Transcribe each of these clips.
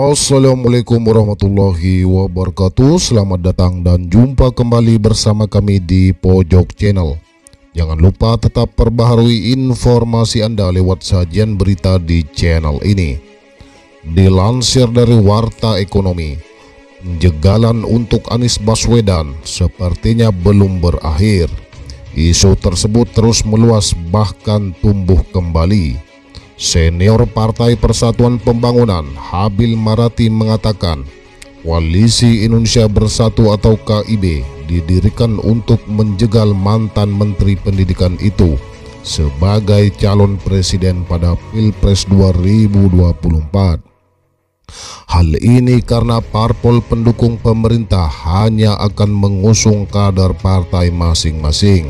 Assalamualaikum warahmatullahi wabarakatuh. Selamat datang dan jumpa kembali bersama kami di Pojok Channel. Jangan lupa tetap perbaharui informasi Anda lewat sajian berita di channel ini. Dilansir dari Warta Ekonomi, penjagalan untuk Anies Baswedan sepertinya belum berakhir. Isu tersebut terus meluas bahkan tumbuh kembali. Senior Partai Persatuan Pembangunan Habil Marati mengatakan Koalisi Indonesia Bersatu atau KIB didirikan untuk menjegal mantan Menteri Pendidikan itu sebagai calon presiden pada Pilpres 2024. Hal ini karena parpol pendukung pemerintah hanya akan mengusung kader partai masing-masing.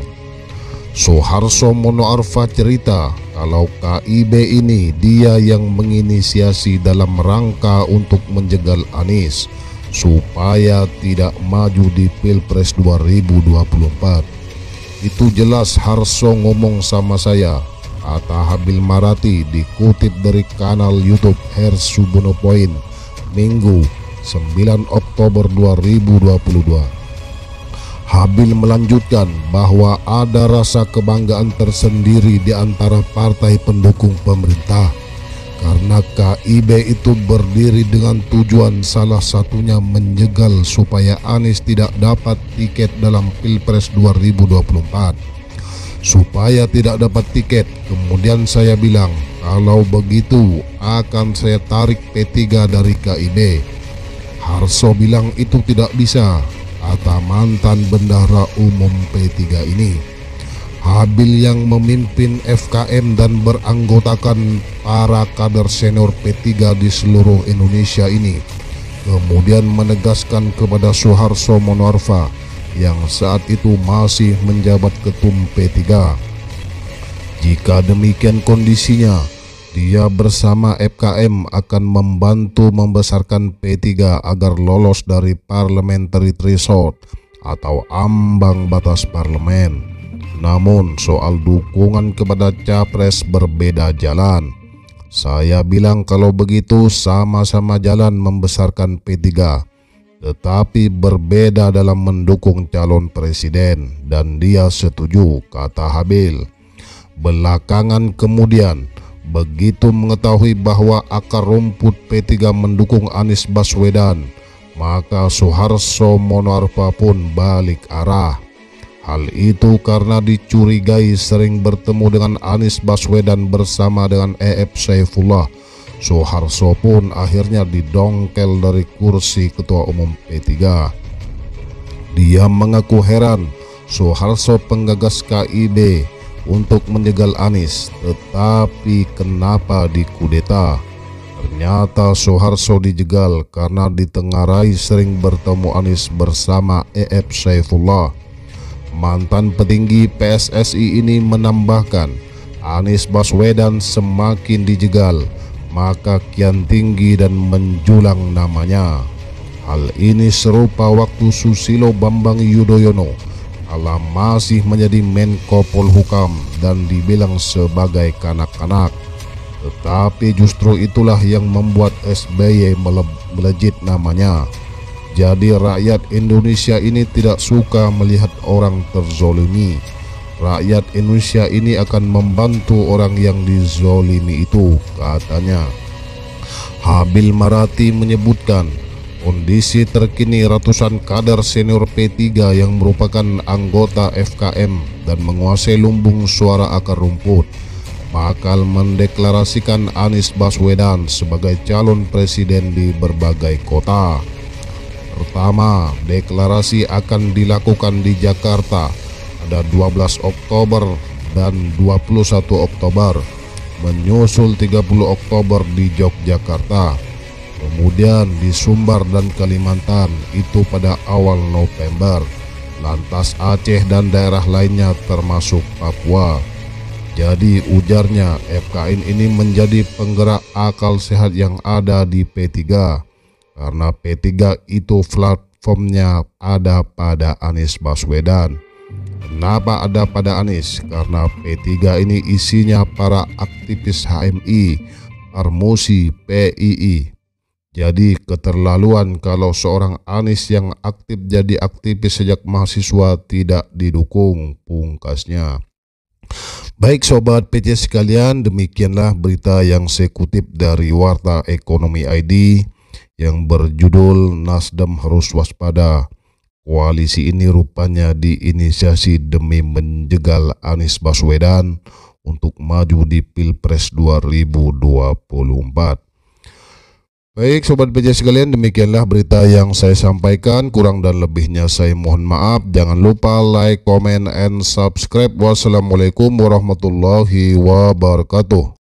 Soeharto Monoarfa cerita kalau KIB ini dia yang menginisiasi dalam rangka untuk menjegal Anies supaya tidak maju di Pilpres 2024. Itu jelas Harso ngomong sama saya, kata Habil Marati dikutip dari kanal YouTube Hers Subono Point Minggu 9 Oktober 2022. Habil melanjutkan bahwa ada rasa kebanggaan tersendiri di antara partai pendukung pemerintah karena KIB itu berdiri dengan tujuan salah satunya menjegal supaya Anies tidak dapat tiket dalam Pilpres 2024. Supaya tidak dapat tiket, kemudian saya bilang kalau begitu akan saya tarik P3 dari KIB. Harso bilang itu tidak bisa, kata mantan bendahara umum P3 ini. Habil yang memimpin FKM dan beranggotakan para kader senior P3 di seluruh Indonesia ini kemudian menegaskan kepada Soeharto Monoarfa yang saat itu masih menjabat ketum P3, jika demikian kondisinya, dia bersama FKM akan membantu membesarkan P3 agar lolos dari parliamentary threshold atau ambang batas parlemen. Namun soal dukungan kepada capres berbeda jalan. Saya bilang kalau begitu sama-sama jalan membesarkan P3, tetapi berbeda dalam mendukung calon presiden, dan dia setuju, kata Habil. Belakangan kemudian, begitu mengetahui bahwa akar rumput P3 mendukung Anies Baswedan, maka Soeharto Monoarfa pun balik arah. Hal itu karena dicurigai sering bertemu dengan Anies Baswedan bersama dengan E.F. Saifullah. Soeharto pun akhirnya didongkel dari kursi ketua umum P3. Dia mengaku heran Soeharto penggagas KIB untuk menjegal Anies, tetapi kenapa dikudeta? Ternyata Soeharto dijegal karena ditengarai sering bertemu Anies bersama E.F. Saifullah. Mantan petinggi PSSI ini menambahkan, Anies Baswedan semakin dijegal, maka kian tinggi dan menjulang namanya. Hal ini serupa waktu Susilo Bambang Yudhoyono kala masih menjadi Menko Polhukam dan dibilang sebagai kanak-kanak. Tetapi justru itulah yang membuat SBY melejit namanya. Jadi rakyat Indonesia ini tidak suka melihat orang terzolimi. Rakyat Indonesia ini akan membantu orang yang dizolimi itu, katanya. Habil Marati menyebutkan kondisi terkini ratusan kader senior P3 yang merupakan anggota FKM dan menguasai lumbung suara akar rumput bakal mendeklarasikan Anies Baswedan sebagai calon presiden di berbagai kota. Pertama, deklarasi akan dilakukan di Jakarta pada 12 Oktober dan 21 Oktober, menyusul 30 Oktober di Yogyakarta. Kemudian di Sumbar dan Kalimantan itu pada awal November, lantas Aceh dan daerah lainnya termasuk Papua. Jadi ujarnya FKN ini menjadi penggerak akal sehat yang ada di P3, karena P3 itu platformnya ada pada Anies Baswedan. Kenapa ada pada Anies? Karena P3 ini isinya para aktivis HMI, Parmusi, PII, Jadi keterlaluan kalau seorang Anies yang aktif jadi aktivis sejak mahasiswa tidak didukung, pungkasnya. Baik sobat PC sekalian, demikianlah berita yang saya kutip dari Warta Ekonomi ID yang berjudul Nasdem harus waspada. Koalisi ini rupanya diinisiasi demi menjegal Anies Baswedan untuk maju di Pilpres 2024. Baik Sobat PC sekalian, demikianlah berita yang saya sampaikan. Kurang dan lebihnya saya mohon maaf. Jangan lupa like, comment, and subscribe. Wassalamualaikum warahmatullahi wabarakatuh.